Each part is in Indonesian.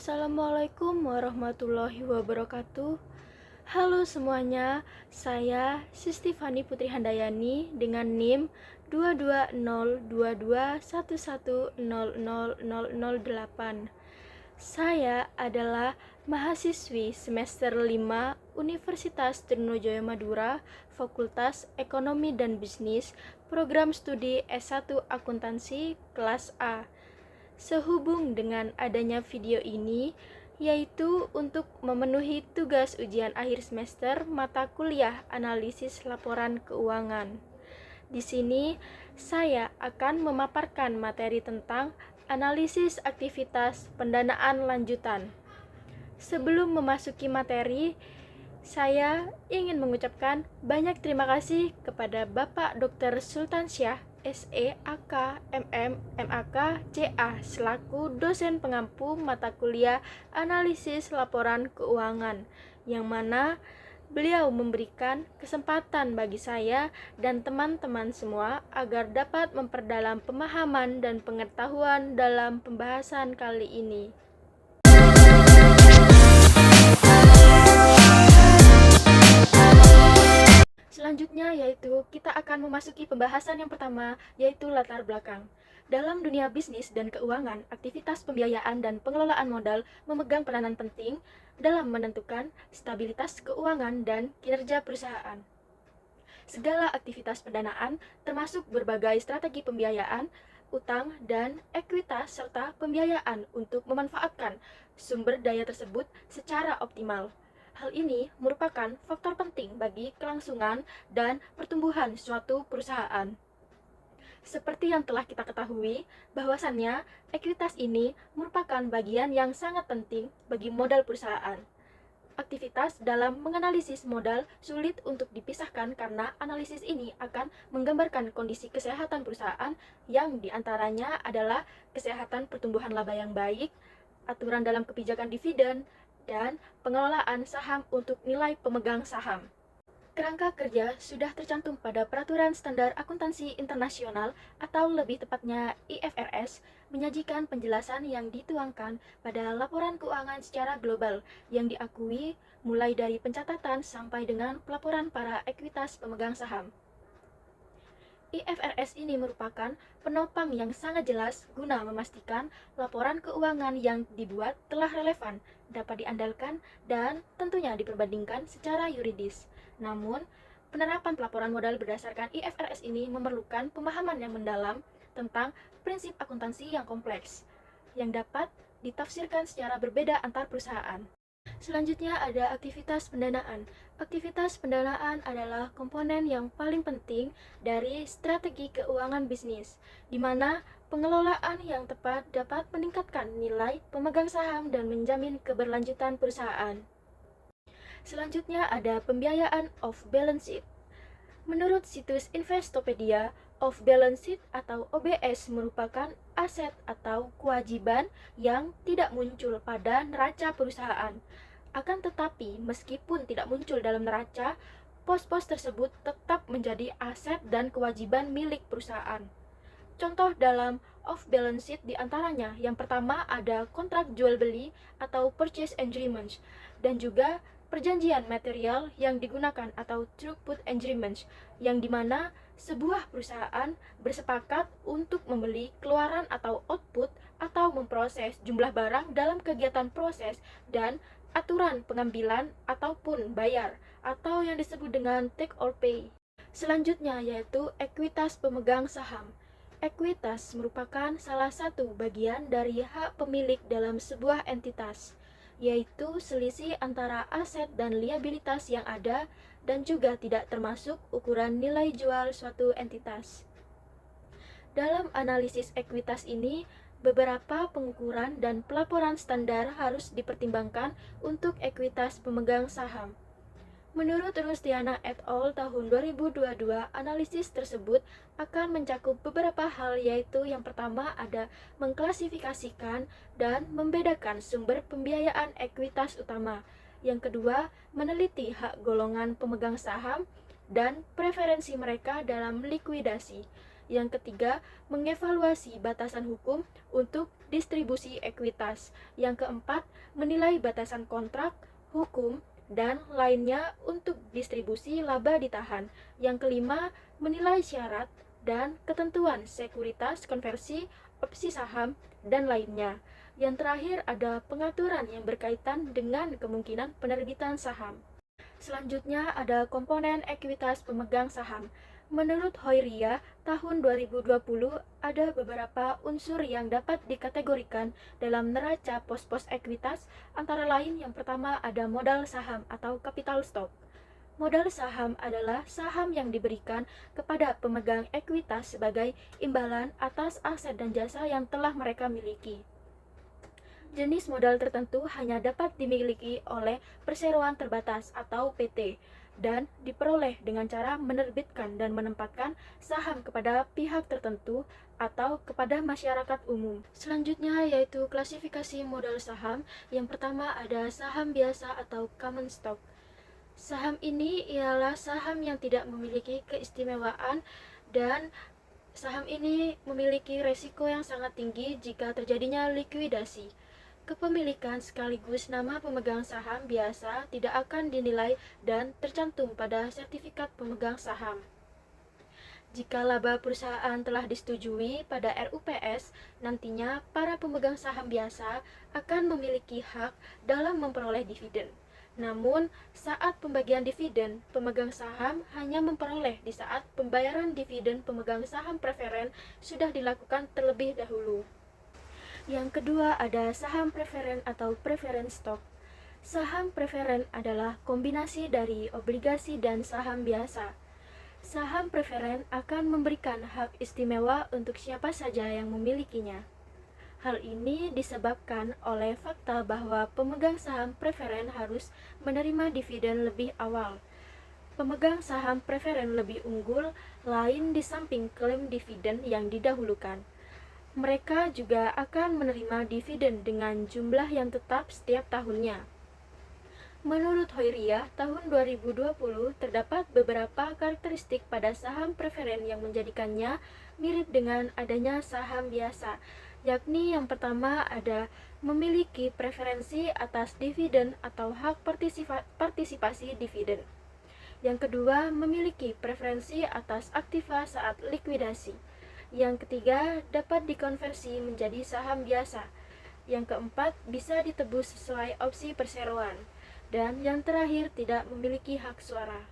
Assalamualaikum warahmatullahi wabarakatuh. Halo semuanya, saya Sistifani Putri Handayani dengan NIM 2202211000008. Saya adalah mahasiswi semester 5 Universitas Trunojoyo Madura, Fakultas Ekonomi dan Bisnis, Program Studi S1 Akuntansi kelas A. Sehubung dengan adanya video ini, yaitu untuk memenuhi tugas ujian akhir semester mata kuliah analisis laporan keuangan. Di sini, saya akan memaparkan materi tentang analisis aktivitas pendanaan lanjutan. Sebelum memasuki materi, saya ingin mengucapkan banyak terima kasih kepada Bapak Dr. Sultan Syah, SE, AK, MM, MAK, CA selaku dosen pengampu mata kuliah analisis laporan keuangan, yang mana beliau memberikan kesempatan bagi saya dan teman-teman semua agar dapat memperdalam pemahaman dan pengetahuan dalam pembahasan kali ini. Selanjutnya yaitu kita akan memasuki pembahasan yang pertama, yaitu latar belakang. Dalam dunia bisnis dan keuangan, aktivitas pembiayaan dan pengelolaan modal memegang peranan penting dalam menentukan stabilitas keuangan dan kinerja perusahaan. Segala aktivitas pendanaan, termasuk berbagai strategi pembiayaan, utang, dan ekuitas serta pembiayaan untuk memanfaatkan sumber daya tersebut secara optimal. Hal ini merupakan faktor penting bagi kelangsungan dan pertumbuhan suatu perusahaan. Seperti yang telah kita ketahui, bahwasannya ekuitas ini merupakan bagian yang sangat penting bagi modal perusahaan. Aktivitas dalam menganalisis modal sulit untuk dipisahkan karena analisis ini akan menggambarkan kondisi kesehatan perusahaan yang diantaranya adalah kesehatan pertumbuhan laba yang baik, aturan dalam kebijakan dividen, dan pengelolaan saham untuk nilai pemegang saham. Kerangka kerja sudah tercantum pada Peraturan Standar Akuntansi Internasional atau lebih tepatnya IFRS, menyajikan penjelasan yang dituangkan pada laporan keuangan secara global yang diakui mulai dari pencatatan sampai dengan pelaporan para ekuitas pemegang saham. IFRS ini merupakan penopang yang sangat jelas guna memastikan laporan keuangan yang dibuat telah relevan, dapat diandalkan, dan tentunya diperbandingkan secara yuridis. Namun, penerapan pelaporan modal berdasarkan IFRS ini memerlukan pemahaman yang mendalam tentang prinsip akuntansi yang kompleks, yang dapat ditafsirkan secara berbeda antar perusahaan. Selanjutnya ada aktivitas pendanaan. Aktivitas pendanaan adalah komponen yang paling penting dari strategi keuangan bisnis, di mana pengelolaan yang tepat dapat meningkatkan nilai pemegang saham dan menjamin keberlanjutan perusahaan. Selanjutnya ada pembiayaan off-balance sheet. Menurut situs Investopedia, off-balance sheet atau OBS merupakan aset atau kewajiban yang tidak muncul pada neraca perusahaan. Akan tetapi, meskipun tidak muncul dalam neraca, pos-pos tersebut tetap menjadi aset dan kewajiban milik perusahaan. Contoh dalam off-balance sheet diantaranya, yang pertama ada kontrak jual beli atau purchase agreements, dan juga perjanjian material yang digunakan atau throughput agreements, yang dimana sebuah perusahaan bersepakat untuk membeli keluaran atau output atau memproses jumlah barang dalam kegiatan proses dan aturan pengambilan ataupun bayar, atau yang disebut dengan take or pay. Selanjutnya yaitu ekuitas pemegang saham. Ekuitas merupakan salah satu bagian dari hak pemilik dalam sebuah entitas, yaitu selisih antara aset dan liabilitas yang ada dan juga tidak termasuk ukuran nilai jual suatu entitas. Dalam analisis ekuitas ini, beberapa pengukuran dan pelaporan standar harus dipertimbangkan untuk ekuitas pemegang saham. Menurut Rustiana et al. Tahun 2022, analisis tersebut akan mencakup beberapa hal, yaitu yang pertama ada mengklasifikasikan dan membedakan sumber pembiayaan ekuitas utama. Yang kedua, meneliti hak golongan pemegang saham dan preferensi mereka dalam likuidasi. Yang ketiga, mengevaluasi batasan hukum untuk distribusi ekuitas. Yang keempat, menilai batasan kontrak, hukum, dan lainnya untuk distribusi laba ditahan. Yang kelima, menilai syarat dan ketentuan sekuritas konversi, opsi saham, dan lainnya. Yang terakhir ada pengaturan yang berkaitan dengan kemungkinan penerbitan saham. Selanjutnya ada komponen ekuitas pemegang saham. Menurut Hoiria, tahun 2020 ada beberapa unsur yang dapat dikategorikan dalam neraca pos-pos ekuitas, antara lain yang pertama ada modal saham atau capital stock. Modal saham adalah saham yang diberikan kepada pemegang ekuitas sebagai imbalan atas aset dan jasa yang telah mereka miliki. Jenis modal tertentu hanya dapat dimiliki oleh perseroan terbatas atau PT dan diperoleh dengan cara menerbitkan dan menempatkan saham kepada pihak tertentu atau kepada masyarakat umum. Selanjutnya yaitu klasifikasi modal saham. Yang pertama ada saham biasa atau common stock. Saham ini ialah saham yang tidak memiliki keistimewaan dan saham ini memiliki resiko yang sangat tinggi jika terjadinya likuidasi. Kepemilikan sekaligus nama pemegang saham biasa tidak akan dinilai dan tercantum pada sertifikat pemegang saham. Jika laba perusahaan telah disetujui pada RUPS, nantinya para pemegang saham biasa akan memiliki hak dalam memperoleh dividen. Namun, saat pembagian dividen, pemegang saham hanya memperoleh di saat pembayaran dividen pemegang saham preferen sudah dilakukan terlebih dahulu. Yang kedua ada saham preferen atau preference stock. Saham preferen adalah kombinasi dari obligasi dan saham biasa. Saham preferen akan memberikan hak istimewa untuk siapa saja yang memilikinya. Hal ini disebabkan oleh fakta bahwa pemegang saham preferen harus menerima dividen lebih awal. Pemegang saham preferen lebih unggul lain di samping klaim dividen yang didahulukan. Mereka juga akan menerima dividen dengan jumlah yang tetap setiap tahunnya. Menurut Hoiria, tahun 2020 terdapat beberapa karakteristik pada saham preferen yang menjadikannya mirip dengan adanya saham biasa, yakni yang pertama ada memiliki preferensi atas dividen atau hak partisipasi dividen. Yang kedua, memiliki preferensi atas aktiva saat likuidasi. Yang ketiga, dapat dikonversi menjadi saham biasa. Yang keempat, bisa ditebus sesuai opsi perseroan. Dan yang terakhir, tidak memiliki hak suara.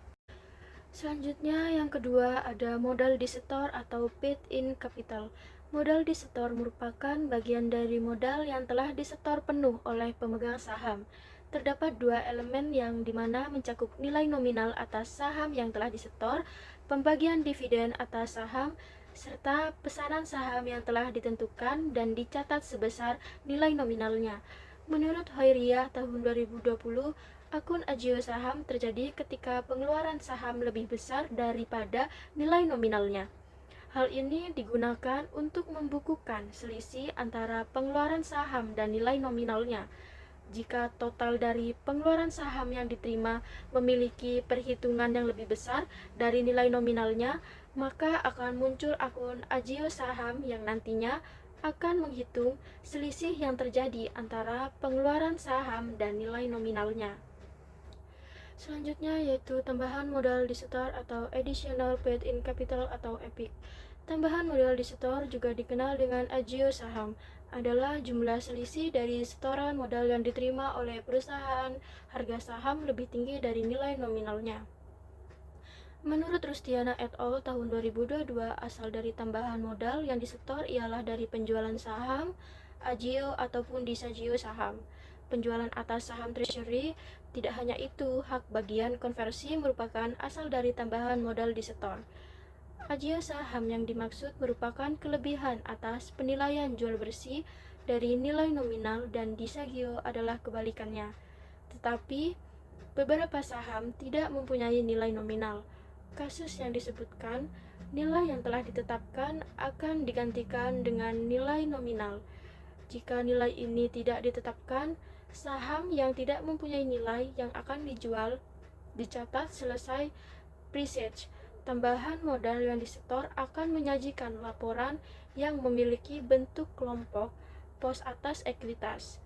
Selanjutnya, yang kedua ada modal disetor atau paid-in capital. Modal disetor merupakan bagian dari modal yang telah disetor penuh oleh pemegang saham. Terdapat dua elemen yang dimana mencakup nilai nominal atas saham yang telah disetor, pembagian dividen atas saham, serta pesanan saham yang telah ditentukan dan dicatat sebesar nilai nominalnya. Menurut Hoiria tahun 2020, akun Agio saham terjadi ketika pengeluaran saham lebih besar daripada nilai nominalnya. Hal ini digunakan untuk membukukan selisih antara pengeluaran saham dan nilai nominalnya. Jika total dari pengeluaran saham yang diterima memiliki perhitungan yang lebih besar dari nilai nominalnya, maka akan muncul akun Agio saham yang nantinya akan menghitung selisih yang terjadi antara pengeluaran saham dan nilai nominalnya. Selanjutnya yaitu tambahan modal disetor atau additional paid-in capital atau EPIC. Tambahan modal disetor juga dikenal dengan Agio saham, adalah jumlah selisih dari setoran modal yang diterima oleh perusahaan harga saham lebih tinggi dari nilai nominalnya. Menurut Rustiana et al. Tahun 2022, asal dari tambahan modal yang disetor ialah dari penjualan saham, Agio ataupun disagio saham. Penjualan atas saham treasury. Tidak hanya itu, hak bagian konversi merupakan asal dari tambahan modal disetor. Agio saham yang dimaksud merupakan kelebihan atas penilaian jual bersih dari nilai nominal dan disagio adalah kebalikannya. Tetapi, beberapa saham tidak mempunyai nilai nominal. Kasus yang disebutkan, nilai yang telah ditetapkan akan digantikan dengan nilai nominal. Jika nilai ini tidak ditetapkan, saham yang tidak mempunyai nilai yang akan dijual dicatat selesai presage. Tambahan modal yang disetor akan menyajikan laporan yang memiliki bentuk kelompok pos atas ekuitas.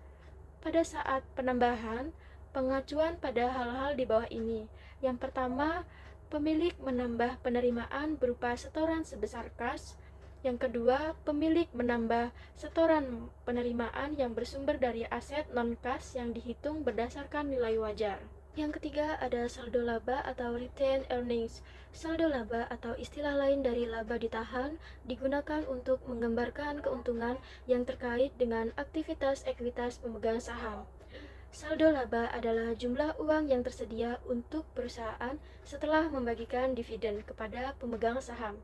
Pada saat penambahan, pengacuan pada hal-hal di bawah ini. Yang pertama, pemilik menambah penerimaan berupa setoran sebesar kas. Yang kedua, pemilik menambah setoran penerimaan yang bersumber dari aset non-kas yang dihitung berdasarkan nilai wajar. Yang ketiga ada saldo laba atau retained earnings. Saldo laba atau istilah lain dari laba ditahan digunakan untuk menggambarkan keuntungan yang terkait dengan aktivitas ekuitas pemegang saham. Saldo laba adalah jumlah uang yang tersedia untuk perusahaan setelah membagikan dividen kepada pemegang saham.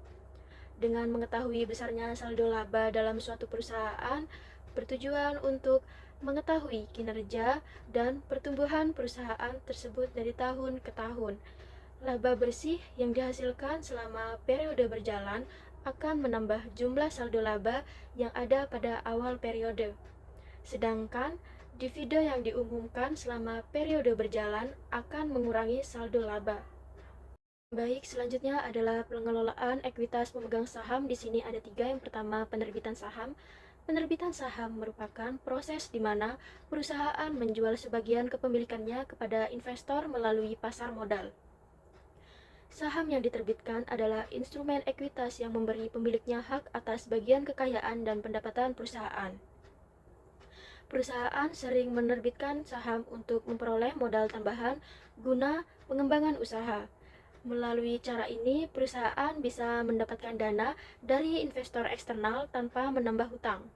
Dengan mengetahui besarnya saldo laba dalam suatu perusahaan, bertujuan untuk mengetahui kinerja dan pertumbuhan perusahaan tersebut dari tahun ke tahun. Laba bersih yang dihasilkan selama periode berjalan akan menambah jumlah saldo laba yang ada pada awal periode. Sedangkan dividen yang diumumkan selama periode berjalan akan mengurangi saldo laba. Baik, selanjutnya adalah pengelolaan ekuitas pemegang saham. Di sini ada 3. Yang pertama, penerbitan saham. Penerbitan saham merupakan proses di mana perusahaan menjual sebagian kepemilikannya kepada investor melalui pasar modal. Saham yang diterbitkan adalah instrumen ekuitas yang memberi pemiliknya hak atas bagian kekayaan dan pendapatan perusahaan. Perusahaan sering menerbitkan saham untuk memperoleh modal tambahan guna pengembangan usaha. Melalui cara ini, perusahaan bisa mendapatkan dana dari investor eksternal tanpa menambah hutang.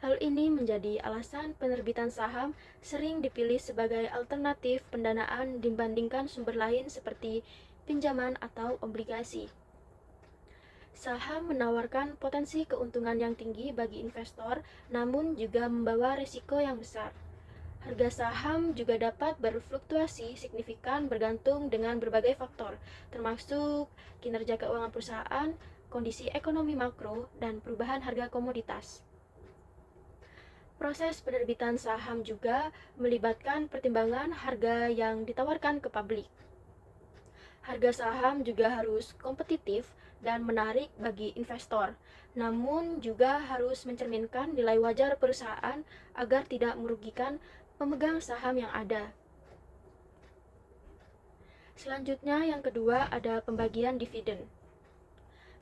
Hal ini menjadi alasan penerbitan saham sering dipilih sebagai alternatif pendanaan dibandingkan sumber lain seperti pinjaman atau obligasi. Saham menawarkan potensi keuntungan yang tinggi bagi investor, namun juga membawa risiko yang besar. Harga saham juga dapat berfluktuasi signifikan bergantung dengan berbagai faktor, termasuk kinerja keuangan perusahaan, kondisi ekonomi makro, dan perubahan harga komoditas. Proses penerbitan saham juga melibatkan pertimbangan harga yang ditawarkan ke publik. Harga saham juga harus kompetitif dan menarik bagi investor, namun juga harus mencerminkan nilai wajar perusahaan agar tidak merugikan pemegang saham yang ada. Selanjutnya yang kedua ada pembagian dividen.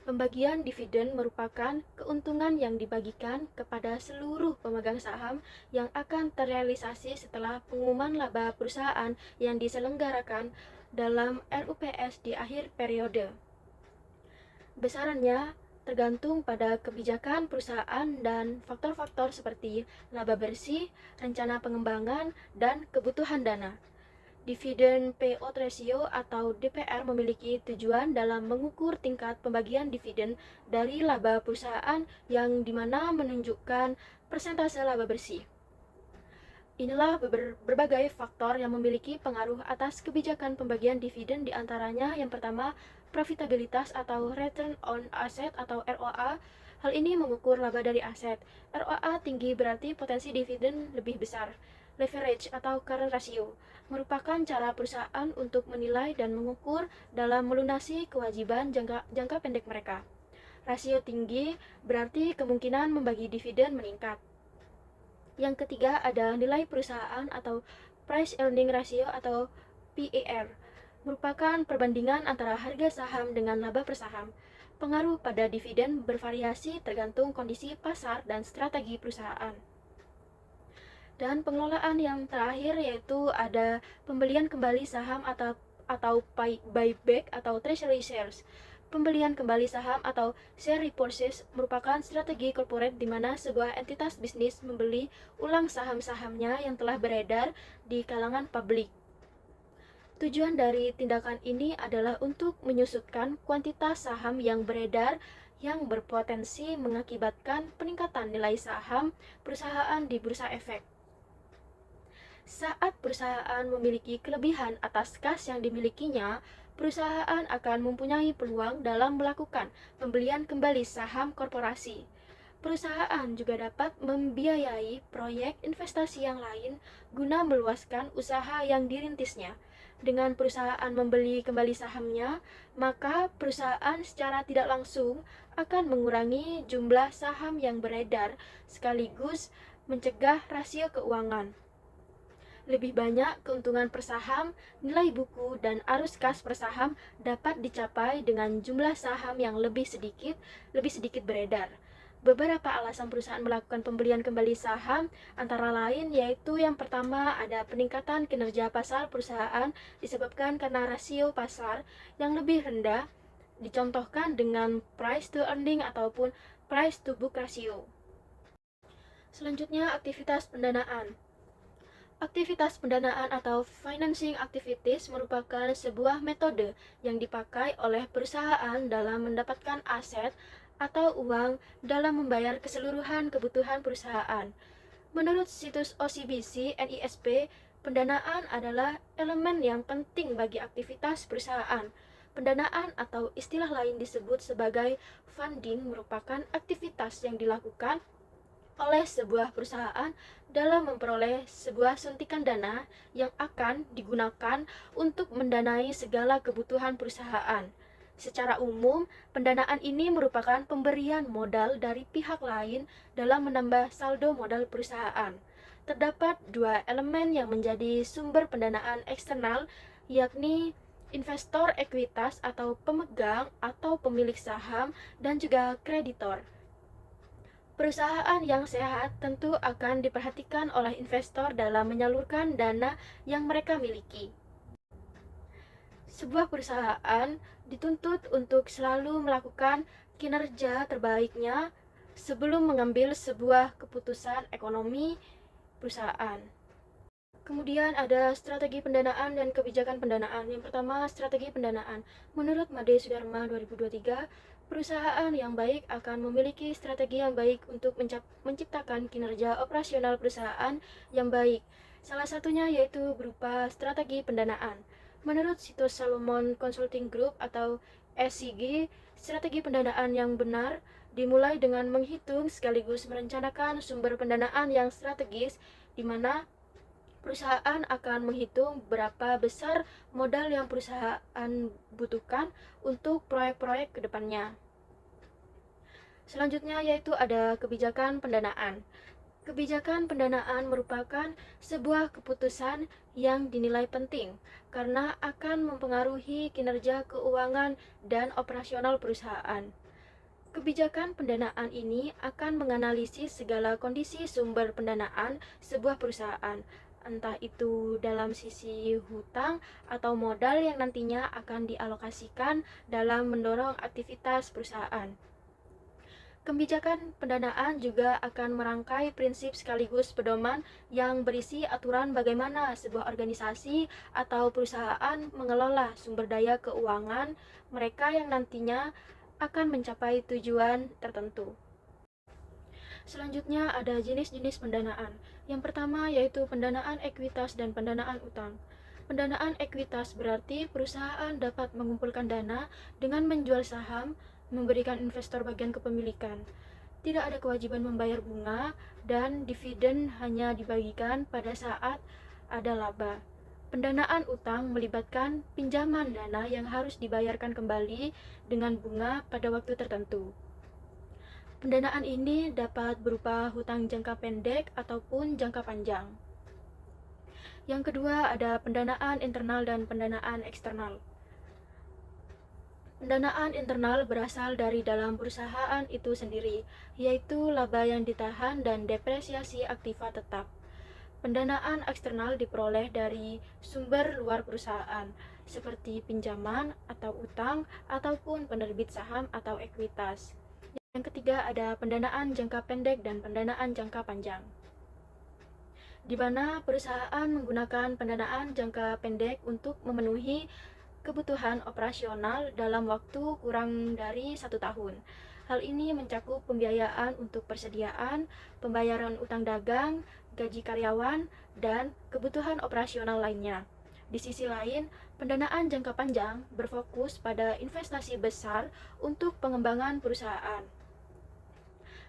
Pembagian dividen merupakan keuntungan yang dibagikan kepada seluruh pemegang saham yang akan terrealisasi setelah pengumuman laba perusahaan yang diselenggarakan dalam RUPS di akhir periode. Besarannya tergantung pada kebijakan perusahaan dan faktor-faktor seperti laba bersih, rencana pengembangan, dan kebutuhan dana. Dividen payout ratio atau DPR memiliki tujuan dalam mengukur tingkat pembagian dividen dari laba perusahaan yang dimana menunjukkan persentase laba bersih. Inilah berbagai faktor yang memiliki pengaruh atas kebijakan pembagian dividen, diantaranya yang pertama, profitabilitas atau return on asset atau ROA. Hal ini mengukur laba dari aset. ROA tinggi berarti potensi dividen lebih besar. Leverage atau current ratio merupakan cara perusahaan untuk menilai dan mengukur dalam melunasi kewajiban jangka pendek mereka. Rasio tinggi berarti kemungkinan membagi dividen meningkat. Yang ketiga ada nilai perusahaan atau price earning ratio atau PER, merupakan perbandingan antara harga saham dengan laba per saham. Pengaruh pada dividen bervariasi tergantung kondisi pasar dan strategi perusahaan. Dan pengelolaan yang terakhir yaitu ada pembelian kembali saham atau buyback atau treasury shares. Pembelian kembali saham atau share repurchase merupakan strategi corporate di mana sebuah entitas bisnis membeli ulang saham-sahamnya yang telah beredar di kalangan publik. Tujuan dari tindakan ini adalah untuk menyusutkan kuantitas saham yang beredar yang berpotensi mengakibatkan peningkatan nilai saham perusahaan di bursa efek. Saat perusahaan memiliki kelebihan atas kas yang dimilikinya, perusahaan akan mempunyai peluang dalam melakukan pembelian kembali saham korporasi. Perusahaan juga dapat membiayai proyek investasi yang lain guna meluaskan usaha yang dirintisnya. Dengan perusahaan membeli kembali sahamnya, maka perusahaan secara tidak langsung akan mengurangi jumlah saham yang beredar, sekaligus mencegah rasio keuangan. Lebih banyak keuntungan per saham, nilai buku, dan arus kas per saham dapat dicapai dengan jumlah saham yang lebih sedikit beredar. Beberapa alasan perusahaan melakukan pembelian kembali saham antara lain yaitu yang pertama ada peningkatan kinerja pasar perusahaan disebabkan karena rasio pasar yang lebih rendah, dicontohkan dengan price to earning ataupun price to book ratio. Selanjutnya, aktivitas pendanaan. Aktivitas pendanaan atau financing activities merupakan sebuah metode yang dipakai oleh perusahaan dalam mendapatkan aset atau uang dalam membayar keseluruhan kebutuhan perusahaan. Menurut situs OCBC NISP, pendanaan adalah elemen yang penting bagi aktivitas perusahaan. Pendanaan atau istilah lain disebut sebagai funding merupakan aktivitas yang dilakukan oleh sebuah perusahaan dalam memperoleh sebuah suntikan dana yang akan digunakan untuk mendanai segala kebutuhan perusahaan. Secara umum, pendanaan ini merupakan pemberian modal dari pihak lain dalam menambah saldo modal perusahaan. Terdapat dua elemen yang menjadi sumber pendanaan eksternal, yakni investor ekuitas atau pemegang atau pemilik saham dan juga kreditor. Perusahaan yang sehat tentu akan diperhatikan oleh investor dalam menyalurkan dana yang mereka miliki. Sebuah perusahaan dituntut untuk selalu melakukan kinerja terbaiknya sebelum mengambil sebuah keputusan ekonomi perusahaan. Kemudian ada strategi pendanaan dan kebijakan pendanaan. Yang pertama, strategi pendanaan. Menurut Made Sudarma 2023, perusahaan yang baik akan memiliki strategi yang baik untuk menciptakan kinerja operasional perusahaan yang baik. Salah satunya yaitu berupa strategi pendanaan. Menurut situs Salomon Consulting Group atau SCG, strategi pendanaan yang benar dimulai dengan menghitung sekaligus merencanakan sumber pendanaan yang strategis, di mana perusahaan akan menghitung berapa besar modal yang perusahaan butuhkan untuk proyek-proyek ke depannya. Selanjutnya yaitu ada kebijakan pendanaan. Kebijakan pendanaan merupakan sebuah keputusan yang dinilai penting karena akan mempengaruhi kinerja keuangan dan operasional perusahaan. Kebijakan pendanaan ini akan menganalisis segala kondisi sumber pendanaan sebuah perusahaan, entah itu dalam sisi hutang atau modal yang nantinya akan dialokasikan dalam mendorong aktivitas perusahaan. Kebijakan pendanaan juga akan merangkai prinsip sekaligus pedoman yang berisi aturan bagaimana sebuah organisasi atau perusahaan mengelola sumber daya keuangan mereka yang nantinya akan mencapai tujuan tertentu. Selanjutnya ada jenis-jenis pendanaan. Yang pertama yaitu pendanaan ekuitas dan pendanaan utang. Pendanaan ekuitas berarti perusahaan dapat mengumpulkan dana dengan menjual saham, memberikan investor bagian kepemilikan. Tidak ada kewajiban membayar bunga dan dividen hanya dibagikan pada saat ada laba. Pendanaan utang melibatkan pinjaman dana yang harus dibayarkan kembali dengan bunga pada waktu tertentu. Pendanaan ini dapat berupa hutang jangka pendek ataupun jangka panjang. Yang kedua ada pendanaan internal dan pendanaan eksternal. Pendanaan internal berasal dari dalam perusahaan itu sendiri, yaitu laba yang ditahan dan depresiasi aktiva tetap. Pendanaan eksternal diperoleh dari sumber luar perusahaan, seperti pinjaman atau utang ataupun penerbit saham atau ekuitas. Yang ketiga ada pendanaan jangka pendek dan pendanaan jangka panjang, di mana perusahaan menggunakan pendanaan jangka pendek untuk memenuhi kebutuhan operasional dalam waktu kurang dari 1 tahun. Hal ini mencakup pembiayaan untuk persediaan, pembayaran utang dagang, gaji karyawan, dan kebutuhan operasional lainnya. Di sisi lain, pendanaan jangka panjang berfokus pada investasi besar untuk pengembangan perusahaan.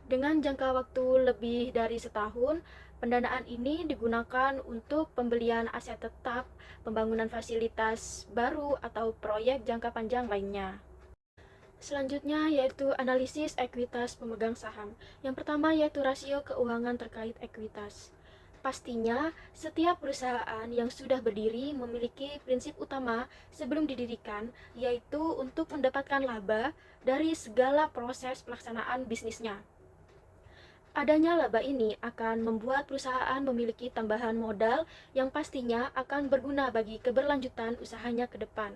Dengan jangka waktu lebih dari setahun, pendanaan ini digunakan untuk pembelian aset tetap, pembangunan fasilitas baru, atau proyek jangka panjang lainnya. Selanjutnya yaitu analisis ekuitas pemegang saham. Yang pertama yaitu rasio keuangan terkait ekuitas. Pastinya, setiap perusahaan yang sudah berdiri memiliki prinsip utama sebelum didirikan, yaitu untuk mendapatkan laba dari segala proses pelaksanaan bisnisnya. Adanya laba ini akan membuat perusahaan memiliki tambahan modal yang pastinya akan berguna bagi keberlanjutan usahanya ke depan.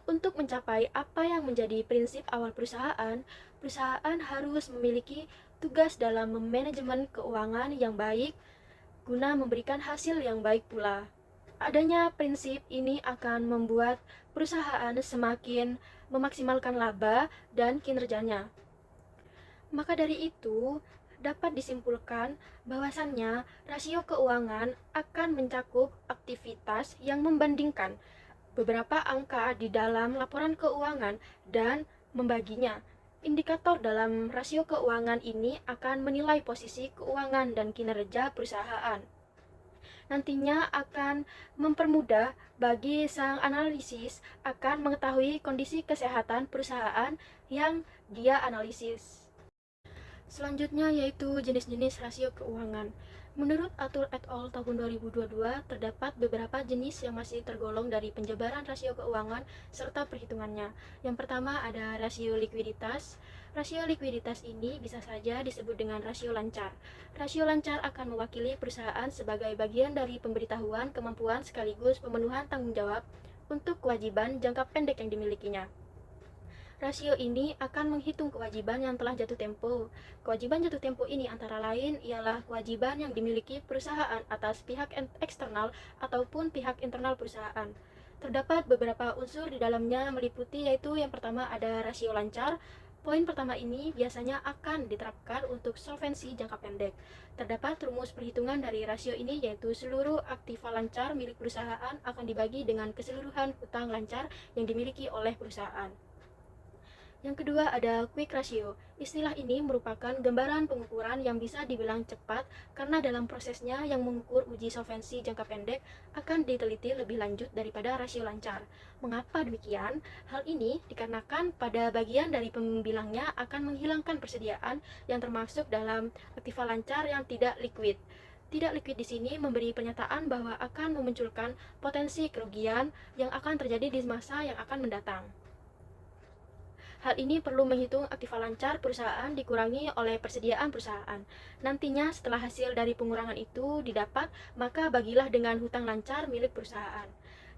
Untuk mencapai apa yang menjadi prinsip awal perusahaan, perusahaan harus memiliki tugas dalam manajemen keuangan yang baik guna memberikan hasil yang baik pula. Adanya prinsip ini akan membuat perusahaan semakin memaksimalkan laba dan kinerjanya. Maka dari itu, dapat disimpulkan bahwasannya rasio keuangan akan mencakup aktivitas yang membandingkan beberapa angka di dalam laporan keuangan dan membaginya. Indikator dalam rasio keuangan ini akan menilai posisi keuangan dan kinerja perusahaan. Nantinya akan mempermudah bagi sang analisis akan mengetahui kondisi kesehatan perusahaan yang dia analisis. Selanjutnya yaitu jenis-jenis rasio keuangan. Menurut Atul et al. Tahun 2022, terdapat beberapa jenis yang masih tergolong dari penjabaran rasio keuangan serta perhitungannya. Yang pertama ada rasio likuiditas. Rasio likuiditas ini bisa saja disebut dengan rasio lancar. Rasio lancar akan mewakili perusahaan sebagai bagian dari pemberitahuan kemampuan sekaligus pemenuhan tanggung jawab untuk kewajiban jangka pendek yang dimilikinya. Rasio ini akan menghitung kewajiban yang telah jatuh tempo. Kewajiban jatuh tempo ini antara lain ialah kewajiban yang dimiliki perusahaan atas pihak eksternal ataupun pihak internal perusahaan. Terdapat beberapa unsur di dalamnya meliputi yaitu yang pertama ada rasio lancar. Poin pertama ini biasanya akan diterapkan untuk solvensi jangka pendek. Terdapat rumus perhitungan dari rasio ini yaitu seluruh aktiva lancar milik perusahaan akan dibagi dengan keseluruhan hutang lancar yang dimiliki oleh perusahaan. Yang kedua ada quick ratio. Istilah ini merupakan gambaran pengukuran yang bisa dibilang cepat karena dalam prosesnya yang mengukur uji solvensi jangka pendek akan diteliti lebih lanjut daripada rasio lancar. Mengapa demikian? Hal ini dikarenakan pada bagian dari pembilangnya akan menghilangkan persediaan yang termasuk dalam aktiva lancar yang tidak liquid. Tidak liquid di sini memberi pernyataan bahwa akan memunculkan potensi kerugian yang akan terjadi di masa yang akan mendatang. Hal ini perlu menghitung aktiva lancar perusahaan dikurangi oleh persediaan perusahaan. Nantinya setelah hasil dari pengurangan itu didapat, maka bagilah dengan hutang lancar milik perusahaan.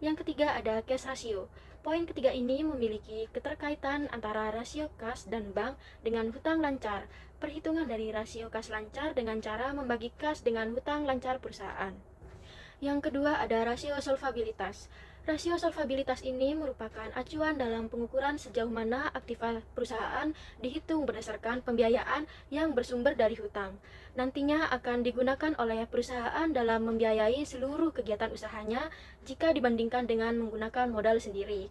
Yang ketiga ada cash ratio. Poin ketiga ini memiliki keterkaitan antara rasio kas dan bank dengan hutang lancar. Perhitungan dari rasio kas lancar dengan cara membagi kas dengan hutang lancar perusahaan. Yang kedua ada rasio solvabilitas. Rasio solvabilitas ini merupakan acuan dalam pengukuran sejauh mana aktiva perusahaan dihitung berdasarkan pembiayaan yang bersumber dari hutang. Nantinya akan digunakan oleh perusahaan dalam membiayai seluruh kegiatan usahanya jika dibandingkan dengan menggunakan modal sendiri.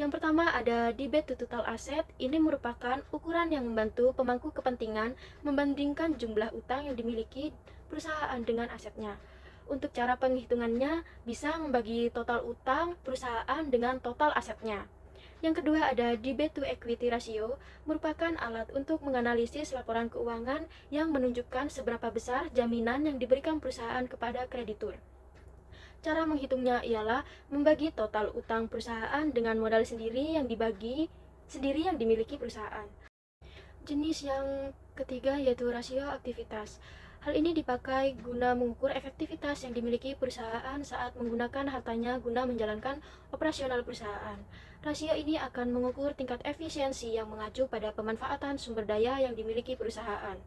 Yang pertama ada debt to total asset. Ini merupakan ukuran yang membantu pemangku kepentingan membandingkan jumlah utang yang dimiliki perusahaan dengan asetnya. Untuk cara penghitungannya bisa membagi total utang perusahaan dengan total asetnya. Yang kedua ada debt to equity ratio, merupakan alat untuk menganalisis laporan keuangan yang menunjukkan seberapa besar jaminan yang diberikan perusahaan kepada kreditur. Cara menghitungnya ialah membagi total utang perusahaan dengan modal sendiri yang dimiliki perusahaan. Jenis yang ketiga yaitu rasio aktivitas. Hal ini dipakai guna mengukur efektivitas yang dimiliki perusahaan saat menggunakan hartanya guna menjalankan operasional perusahaan. Rasio ini akan mengukur tingkat efisiensi yang mengacu pada pemanfaatan sumber daya yang dimiliki perusahaan.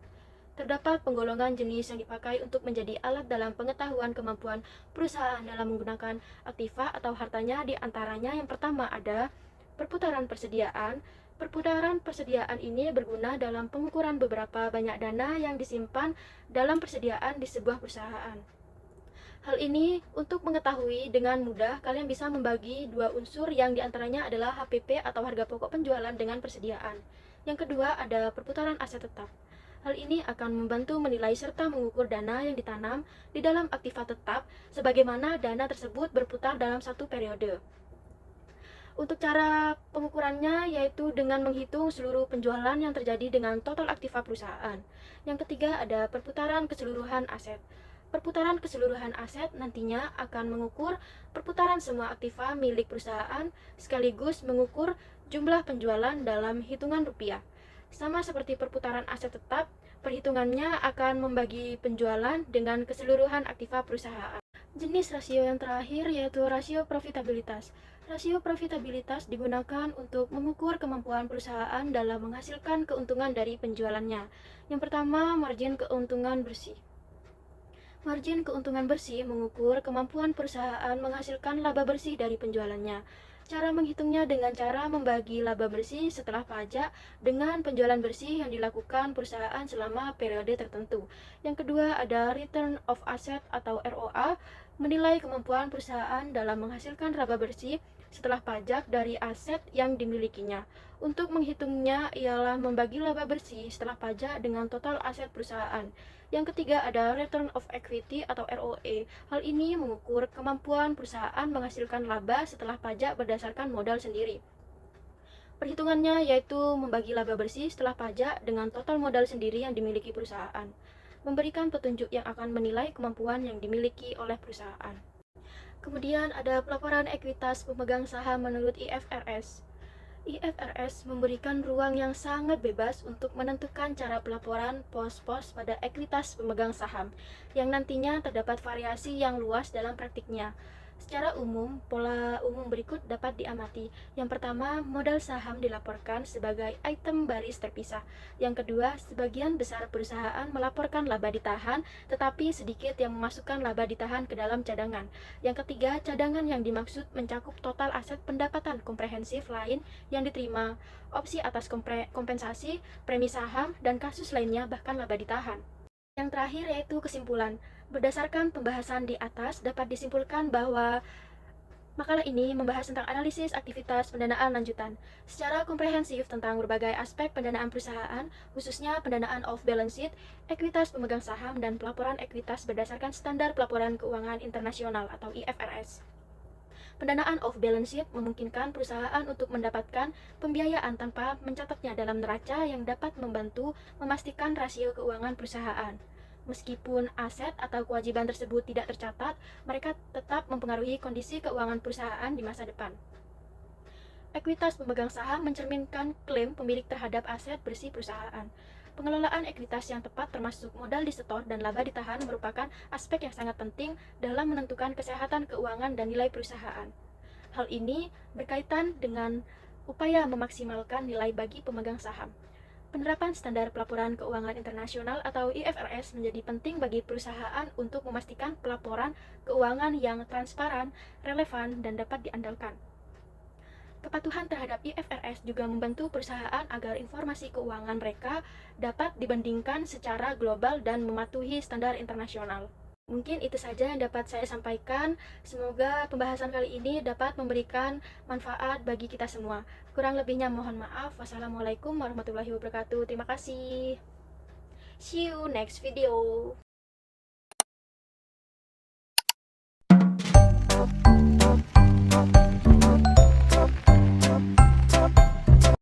Terdapat penggolongan jenis yang dipakai untuk menjadi alat dalam pengetahuan kemampuan perusahaan dalam menggunakan aktiva atau hartanya. Di antaranya yang pertama ada perputaran persediaan. Perputaran persediaan ini berguna dalam pengukuran beberapa banyak dana yang disimpan dalam persediaan di sebuah perusahaan. Hal ini untuk mengetahui dengan mudah, kalian bisa membagi dua unsur yang diantaranya adalah HPP atau harga pokok penjualan dengan persediaan. Yang kedua, ada perputaran aset tetap. Hal ini akan membantu menilai serta mengukur dana yang ditanam di dalam aktiva tetap, sebagaimana dana tersebut berputar dalam satu periode. Untuk cara pengukurannya yaitu dengan menghitung seluruh penjualan yang terjadi dengan total aktiva perusahaan. Yang ketiga, ada perputaran keseluruhan aset. Perputaran keseluruhan aset nantinya akan mengukur perputaran semua aktiva milik perusahaan sekaligus mengukur jumlah penjualan dalam hitungan rupiah. Sama seperti perputaran aset tetap, perhitungannya akan membagi penjualan dengan keseluruhan aktiva perusahaan. Jenis rasio yang terakhir yaitu rasio profitabilitas. Rasio profitabilitas digunakan untuk mengukur kemampuan perusahaan dalam menghasilkan keuntungan dari penjualannya. Yang pertama, margin keuntungan bersih. Margin keuntungan bersih mengukur kemampuan perusahaan menghasilkan laba bersih dari penjualannya. Cara menghitungnya dengan cara membagi laba bersih setelah pajak dengan penjualan bersih yang dilakukan perusahaan selama periode tertentu. Yang kedua, ada return of asset atau ROA, menilai kemampuan perusahaan dalam menghasilkan laba bersih setelah pajak dari aset yang dimilikinya. Untuk menghitungnya ialah membagi laba bersih setelah pajak dengan total aset perusahaan. Yang ketiga, ada return of equity atau ROE. Hal ini mengukur kemampuan perusahaan menghasilkan laba setelah pajak berdasarkan modal sendiri. Perhitungannya yaitu membagi laba bersih setelah pajak dengan total modal sendiri yang dimiliki perusahaan. Memberikan petunjuk yang akan menilai kemampuan yang dimiliki oleh perusahaan. Kemudian ada pelaporan ekuitas pemegang saham menurut IFRS. IFRS memberikan ruang yang sangat bebas untuk menentukan cara pelaporan pos-pos pada ekuitas pemegang saham, yang nantinya terdapat variasi yang luas dalam praktiknya. Secara umum, pola umum berikut dapat diamati. Yang pertama, modal saham dilaporkan sebagai item baris terpisah. Yang kedua, sebagian besar perusahaan melaporkan laba ditahan, tetapi sedikit yang memasukkan laba ditahan ke dalam cadangan. Yang ketiga, cadangan yang dimaksud mencakup total aset pendapatan komprehensif lain yang diterima, opsi atas kompensasi, premi saham, dan kasus lainnya bahkan laba ditahan. Yang terakhir yaitu kesimpulan. Berdasarkan pembahasan di atas, dapat disimpulkan bahwa makalah ini membahas tentang analisis aktivitas pendanaan lanjutan secara komprehensif tentang berbagai aspek pendanaan perusahaan, khususnya pendanaan off balance sheet, ekuitas pemegang saham, dan pelaporan ekuitas berdasarkan standar pelaporan keuangan internasional atau IFRS. Pendanaan off balance sheet memungkinkan perusahaan untuk mendapatkan pembiayaan tanpa mencatatnya dalam neraca yang dapat membantu memastikan rasio keuangan perusahaan. Meskipun aset atau kewajiban tersebut tidak tercatat, mereka tetap mempengaruhi kondisi keuangan perusahaan di masa depan. Ekuitas pemegang saham mencerminkan klaim pemilik terhadap aset bersih perusahaan. Pengelolaan ekuitas yang tepat termasuk modal disetor dan laba ditahan merupakan aspek yang sangat penting dalam menentukan kesehatan keuangan dan nilai perusahaan. Hal ini berkaitan dengan upaya memaksimalkan nilai bagi pemegang saham. Penerapan standar pelaporan keuangan internasional atau IFRS menjadi penting bagi perusahaan untuk memastikan pelaporan keuangan yang transparan, relevan, dan dapat diandalkan. Kepatuhan terhadap IFRS juga membantu perusahaan agar informasi keuangan mereka dapat dibandingkan secara global dan mematuhi standar internasional. Mungkin itu saja yang dapat saya sampaikan. Semoga pembahasan kali ini dapat memberikan manfaat bagi kita semua. Kurang lebihnya mohon maaf. Wassalamualaikum warahmatullahi wabarakatuh. Terima kasih. See you next video.